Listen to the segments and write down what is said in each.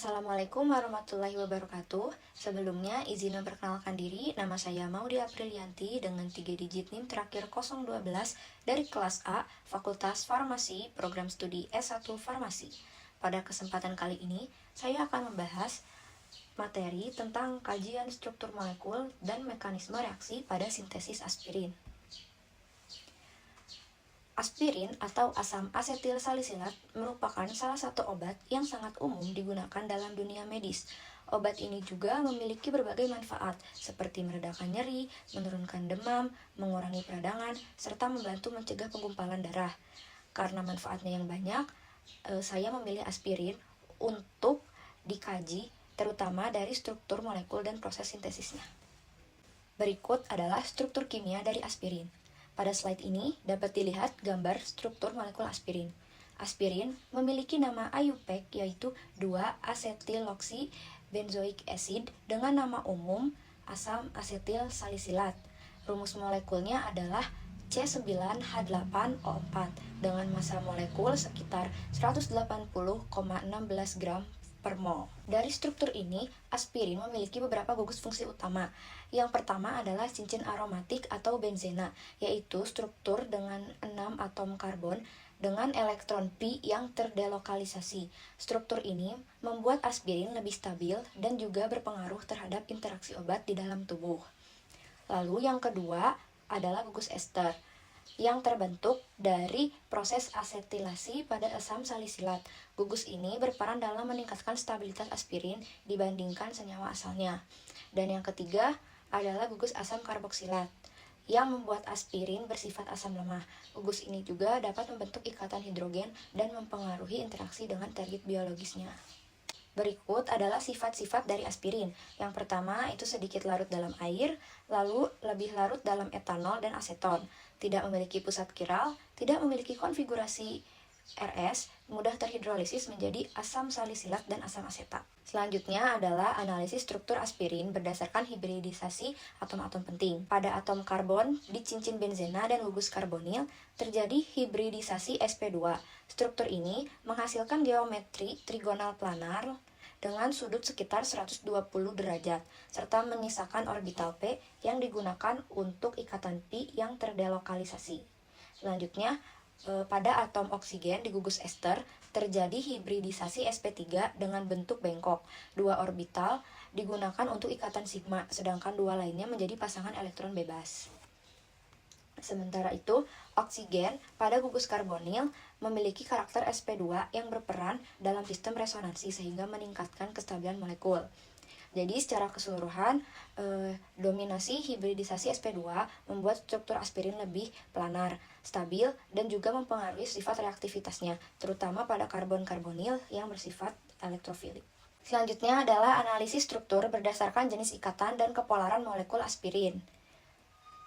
Assalamualaikum warahmatullahi wabarakatuh. Sebelumnya izin memperkenalkan diri, nama saya Maudy Aprilianti dengan 3 digit NIM terakhir 012 dari kelas A, Fakultas Farmasi, Program Studi S1 Farmasi. Pada kesempatan kali ini, saya akan membahas materi tentang kajian struktur molekul dan mekanisme reaksi pada sintesis aspirin. Aspirin atau asam asetil salisilat merupakan salah satu obat yang sangat umum digunakan dalam dunia medis. Obat ini juga memiliki berbagai manfaat, seperti meredakan nyeri, menurunkan demam, mengurangi peradangan, serta membantu mencegah penggumpalan darah. Karena manfaatnya yang banyak, saya memilih aspirin untuk dikaji, terutama dari struktur molekul dan proses sintesisnya. Berikut adalah struktur kimia dari aspirin. Pada slide ini dapat dilihat gambar struktur molekul aspirin. Aspirin memiliki nama IUPAC yaitu 2-asetyloxy benzoic acid dengan nama umum asam asetil salisilat. Rumus molekulnya adalah C9H8O4 dengan massa molekul sekitar 180,16 gram per mol. Dari struktur ini, aspirin memiliki beberapa gugus fungsi utama. Yang pertama adalah cincin aromatik atau benzena, yaitu struktur dengan 6 atom karbon dengan elektron pi yang terdelokalisasi. Struktur ini membuat aspirin lebih stabil dan juga berpengaruh terhadap interaksi obat di dalam tubuh. Lalu yang kedua adalah gugus ester, yang terbentuk dari proses asetilasi pada asam salisilat. Gugus ini berperan dalam meningkatkan stabilitas aspirin dibandingkan senyawa asalnya. Dan yang ketiga adalah gugus asam karboksilat, yang membuat aspirin bersifat asam lemah. Gugus ini juga dapat membentuk ikatan hidrogen dan mempengaruhi interaksi dengan target biologisnya. Berikut adalah sifat-sifat dari aspirin. Yang pertama itu sedikit larut dalam air, lalu lebih larut dalam etanol dan aseton, tidak memiliki pusat kiral, tidak memiliki konfigurasi RS, mudah terhidrolisis menjadi asam salisilat dan asam asetat. Selanjutnya adalah analisis struktur aspirin berdasarkan hibridisasi atom-atom penting. Pada atom karbon di cincin benzena dan gugus karbonil terjadi hibridisasi sp2. Struktur ini menghasilkan geometri trigonal planar dengan sudut sekitar 120 derajat, serta menyisakan orbital P yang digunakan untuk ikatan pi yang terdelokalisasi. Selanjutnya, pada atom oksigen di gugus ester terjadi hibridisasi sp3 dengan bentuk bengkok. Dua orbital digunakan untuk ikatan sigma, sedangkan dua lainnya menjadi pasangan elektron bebas. Sementara itu, oksigen pada gugus karbonil memiliki karakter sp2 yang berperan dalam sistem resonansi sehingga meningkatkan kestabilan molekul. Jadi secara keseluruhan, dominasi hibridisasi sp2 membuat struktur aspirin lebih planar, stabil, dan juga mempengaruhi sifat reaktivitasnya, terutama pada karbon-karbonil yang bersifat elektrofilik. Selanjutnya adalah analisis struktur berdasarkan jenis ikatan dan kepolaran molekul aspirin.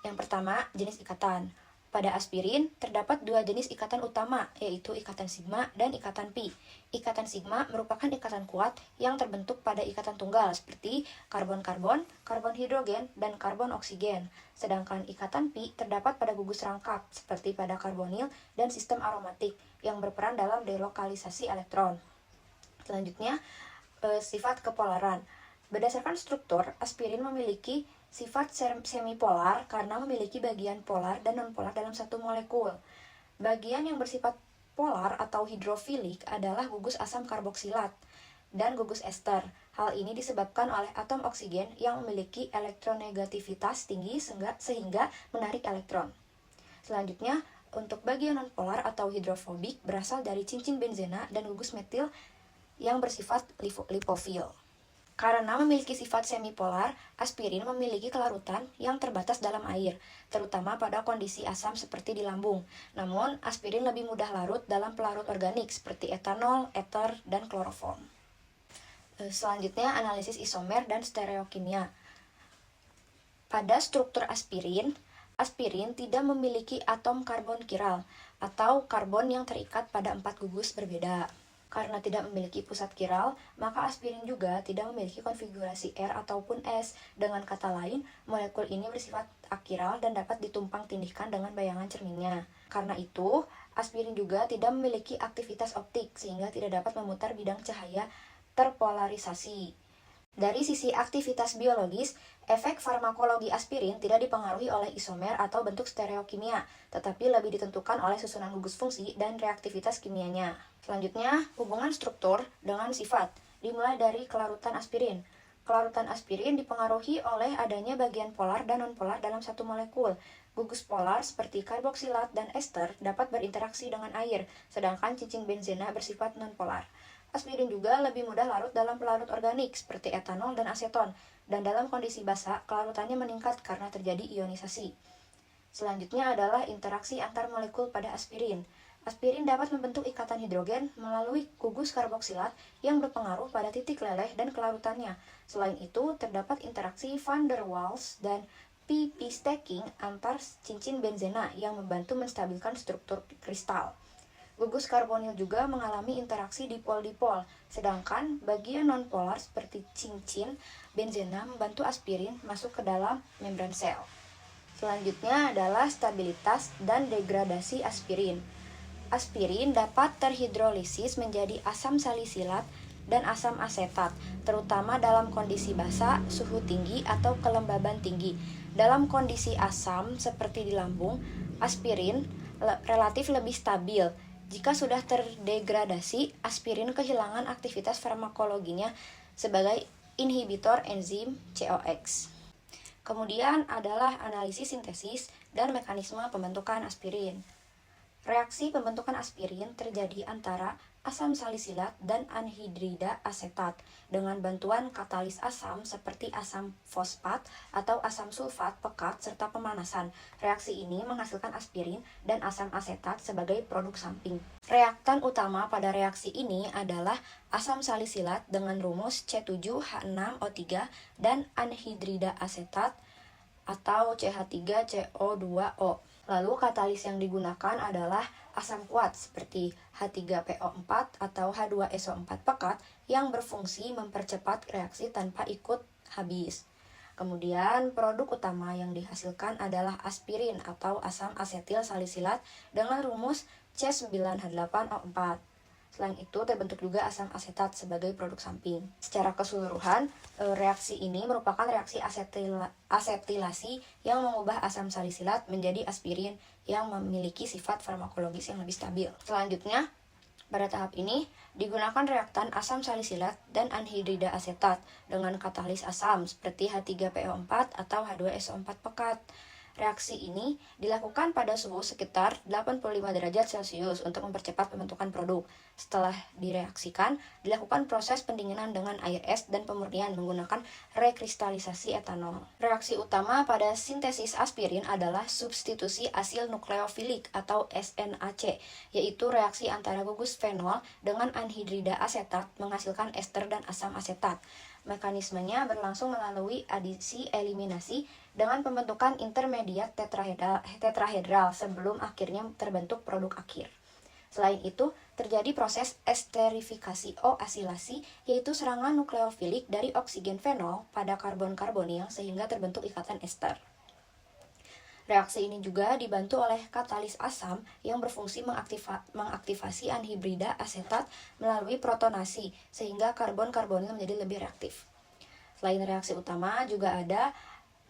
Yang pertama, jenis ikatan. Pada aspirin, terdapat dua jenis ikatan utama, yaitu ikatan sigma dan ikatan pi. Ikatan sigma merupakan ikatan kuat yang terbentuk pada ikatan tunggal, seperti karbon-karbon, karbon hidrogen, dan karbon oksigen. Sedangkan ikatan pi terdapat pada gugus rangkap, seperti pada karbonil dan sistem aromatik, yang berperan dalam delokalisasi elektron. Selanjutnya, sifat kepolaran. Berdasarkan struktur, aspirin memiliki sifat semipolar karena memiliki bagian polar dan nonpolar dalam satu molekul. Bagian yang bersifat polar atau hidrofilik adalah gugus asam karboksilat dan gugus ester. Hal ini disebabkan oleh atom oksigen yang memiliki elektronegativitas tinggi sehingga menarik elektron. Selanjutnya, untuk bagian nonpolar atau hidrofobik berasal dari cincin benzena dan gugus metil yang bersifat lipofil. Karena memiliki sifat semipolar, aspirin memiliki kelarutan yang terbatas dalam air, terutama pada kondisi asam seperti di lambung. Namun, aspirin lebih mudah larut dalam pelarut organik seperti etanol, eter, dan kloroform. Selanjutnya, analisis isomer dan stereokimia. Pada struktur aspirin tidak memiliki atom karbon kiral atau karbon yang terikat pada 4 gugus berbeda. Karena tidak memiliki pusat kiral, maka aspirin juga tidak memiliki konfigurasi R ataupun S. Dengan kata lain, molekul ini bersifat akiral dan dapat ditumpang tindihkan dengan bayangan cerminnya. Karena itu, aspirin juga tidak memiliki aktivitas optik, sehingga tidak dapat memutar bidang cahaya terpolarisasi. Dari sisi aktivitas biologis, efek farmakologi aspirin tidak dipengaruhi oleh isomer atau bentuk stereokimia, tetapi lebih ditentukan oleh susunan gugus fungsi dan reaktivitas kimianya. Selanjutnya, hubungan struktur dengan sifat, dimulai dari kelarutan aspirin. Kelarutan aspirin dipengaruhi oleh adanya bagian polar dan nonpolar dalam satu molekul. Gugus polar seperti karboksilat dan ester dapat berinteraksi dengan air, sedangkan cincin benzena bersifat nonpolar. Aspirin juga lebih mudah larut dalam pelarut organik seperti etanol dan aseton, dan dalam kondisi basa, kelarutannya meningkat karena terjadi ionisasi. Selanjutnya adalah interaksi antar molekul pada aspirin. Aspirin dapat membentuk ikatan hidrogen melalui gugus karboksilat yang berpengaruh pada titik leleh dan kelarutannya. Selain itu, terdapat interaksi van der Waals dan pp stacking antar cincin benzena yang membantu menstabilkan struktur kristal. Gugus karbonil juga mengalami interaksi dipol-dipol, sedangkan bagian nonpolar seperti cincin benzena membantu aspirin masuk ke dalam membran sel. Selanjutnya adalah stabilitas dan degradasi aspirin. Aspirin dapat terhidrolisis menjadi asam salisilat dan asam asetat, terutama dalam kondisi basa, suhu tinggi, atau kelembaban tinggi. Dalam kondisi asam seperti di lambung, aspirin relatif lebih stabil. Jika sudah terdegradasi, aspirin kehilangan aktivitas farmakologinya sebagai inhibitor enzim COX. Kemudian adalah analisis sintesis dan mekanisme pembentukan aspirin. Reaksi pembentukan aspirin terjadi antara asam salisilat dan anhidrida asetat dengan bantuan katalis asam seperti asam fosfat atau asam sulfat pekat serta pemanasan. Reaksi ini menghasilkan aspirin dan asam asetat sebagai produk samping. Reaktan utama pada reaksi ini adalah asam salisilat dengan rumus C7H6O3 dan anhidrida asetat atau CH3CO2O. Lalu katalis yang digunakan adalah asam kuat seperti H3PO4 atau H2SO4 pekat yang berfungsi mempercepat reaksi tanpa ikut habis. Kemudian produk utama yang dihasilkan adalah aspirin atau asam asetil salisilat dengan rumus C9H8O4. Selain itu, terbentuk juga asam asetat sebagai produk samping. Secara keseluruhan, reaksi ini merupakan reaksi asetilasi yang mengubah asam salisilat menjadi aspirin yang memiliki sifat farmakologis yang lebih stabil. Selanjutnya, pada tahap ini, digunakan reaktan asam salisilat dan anhidrida asetat dengan katalis asam seperti H3PO4 atau H2SO4 pekat. Reaksi ini dilakukan pada suhu sekitar 85 derajat Celcius untuk mempercepat pembentukan produk. Setelah direaksikan, dilakukan proses pendinginan dengan air es dan pemurnian menggunakan rekristalisasi etanol. Reaksi utama pada sintesis aspirin adalah substitusi asil nukleofilik atau SNAC, yaitu reaksi antara gugus fenol dengan anhidrida asetat menghasilkan ester dan asam asetat. Mekanismenya berlangsung melalui adisi eliminasi dengan pembentukan intermediat tetrahedral sebelum akhirnya terbentuk produk akhir. Selain itu, terjadi proses esterifikasi asilasi, yaitu serangan nukleofilik dari oksigen fenol pada karbon karbonil sehingga terbentuk ikatan ester. Reaksi ini juga dibantu oleh katalis asam yang berfungsi mengaktifasi anhidrida asetat melalui protonasi sehingga karbon karbonil menjadi lebih reaktif. Selain reaksi utama juga ada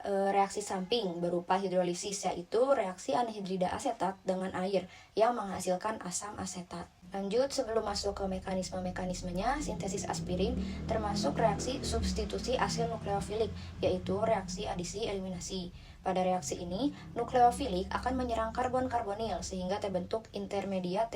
reaksi samping berupa hidrolisis, yaitu reaksi anhidrida asetat dengan air yang menghasilkan asam asetat. Lanjut, sebelum masuk ke mekanismenya, sintesis aspirin termasuk reaksi substitusi asil nukleofilik, yaitu reaksi adisi eliminasi. Pada reaksi ini, nukleofilik akan menyerang karbon karbonil sehingga terbentuk intermediat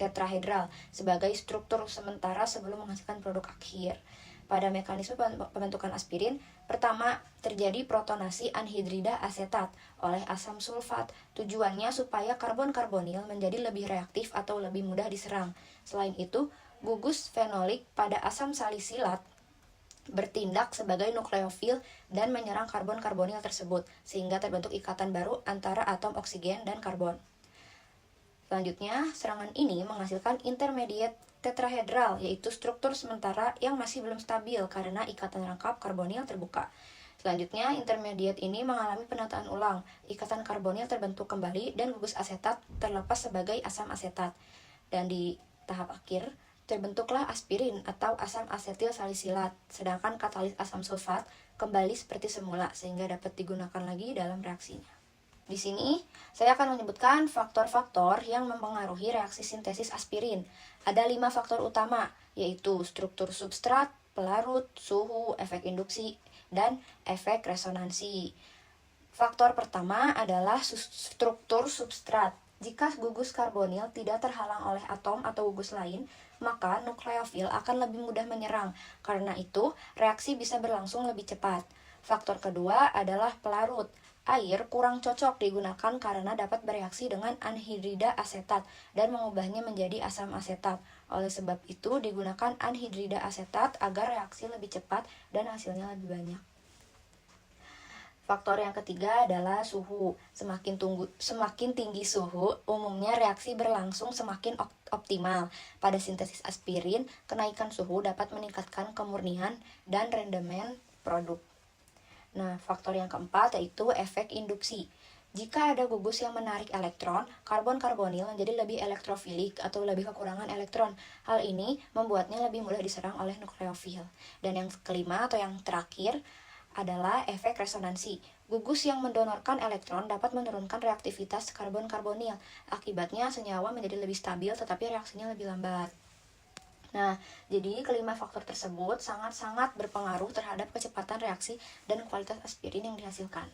tetrahedral sebagai struktur sementara sebelum menghasilkan produk akhir. Pada mekanisme pembentukan aspirin, pertama terjadi protonasi anhidrida asetat oleh asam sulfat. Tujuannya supaya karbon karbonil menjadi lebih reaktif atau lebih mudah diserang. Selain itu, gugus fenolik pada asam salisilat bertindak sebagai nukleofil dan menyerang karbon karbonil tersebut, sehingga terbentuk ikatan baru antara atom oksigen dan karbon. Selanjutnya, serangan ini menghasilkan intermediate tetrahedral, yaitu struktur sementara yang masih belum stabil karena ikatan rangkap karbonil terbuka. Selanjutnya, intermediate ini mengalami penataan ulang. Ikatan karbonil terbentuk kembali dan gugus asetat terlepas sebagai asam asetat. Dan di tahap akhir, terbentuklah aspirin atau asam asetil salisilat, sedangkan katalis asam sulfat kembali seperti semula sehingga dapat digunakan lagi dalam reaksinya. Di sini, saya akan menyebutkan faktor-faktor yang mempengaruhi reaksi sintesis aspirin. Ada 5 faktor utama, yaitu struktur substrat, pelarut, suhu, efek induksi, dan efek resonansi. Faktor pertama adalah struktur substrat. Jika gugus karbonil tidak terhalang oleh atom atau gugus lain, maka nukleofil akan lebih mudah menyerang. Karena itu, reaksi bisa berlangsung lebih cepat. Faktor kedua adalah pelarut. Air kurang cocok digunakan karena dapat bereaksi dengan anhidrida asetat dan mengubahnya menjadi asam asetat. Oleh sebab itu, digunakan anhidrida asetat agar reaksi lebih cepat dan hasilnya lebih banyak. Faktor yang ketiga adalah suhu. Semakin tinggi suhu, umumnya reaksi berlangsung semakin optimal. Pada sintesis aspirin, kenaikan suhu dapat meningkatkan kemurnian dan rendemen produk. Nah, faktor yang keempat yaitu efek induksi. Jika ada gugus yang menarik elektron, karbon karbonil menjadi lebih elektrofilik atau lebih kekurangan elektron. Hal ini membuatnya lebih mudah diserang oleh nukleofil. Dan yang kelima atau yang terakhir adalah efek resonansi. Gugus yang mendonorkan elektron dapat menurunkan reaktivitas karbon karbonil. Akibatnya senyawa menjadi lebih stabil tetapi reaksinya lebih lambat. Nah, jadi kelima faktor tersebut sangat-sangat berpengaruh terhadap kecepatan reaksi dan kualitas aspirin yang dihasilkan.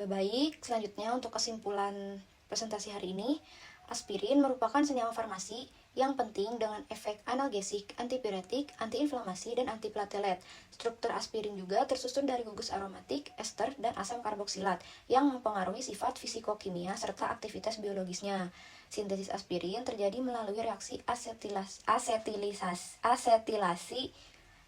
Baik, selanjutnya untuk kesimpulan presentasi hari ini, aspirin merupakan senyawa farmasi yang penting dengan efek analgesik, antipiretik, antiinflamasi, dan antiplatelet. Struktur aspirin juga tersusun dari gugus aromatik, ester, dan asam karboksilat yang mempengaruhi sifat fisikokimia serta aktivitas biologisnya. Sintesis aspirin terjadi melalui reaksi asetilasi.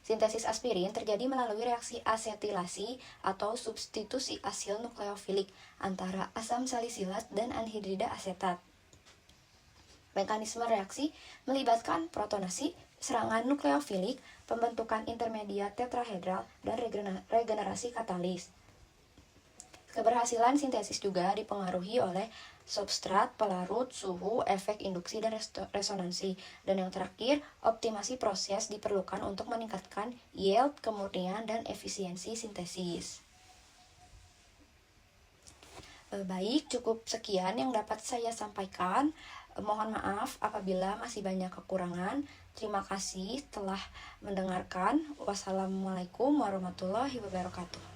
Sintesis aspirin terjadi melalui reaksi asetilasi atau substitusi asil nukleofilik antara asam salisilat dan anhidrida asetat. Mekanisme reaksi melibatkan protonasi, serangan nukleofilik, pembentukan intermediat tetrahedral, dan regenerasi katalis. Keberhasilan sintesis juga dipengaruhi oleh substrat, pelarut, suhu, efek induksi, dan resonansi. Dan yang terakhir, optimasi proses diperlukan untuk meningkatkan yield, kemurnian, dan efisiensi sintesis. Baik, cukup sekian yang dapat saya sampaikan. Mohon maaf apabila masih banyak kekurangan. Terima kasih telah mendengarkan. Wassalamualaikum warahmatullahi wabarakatuh.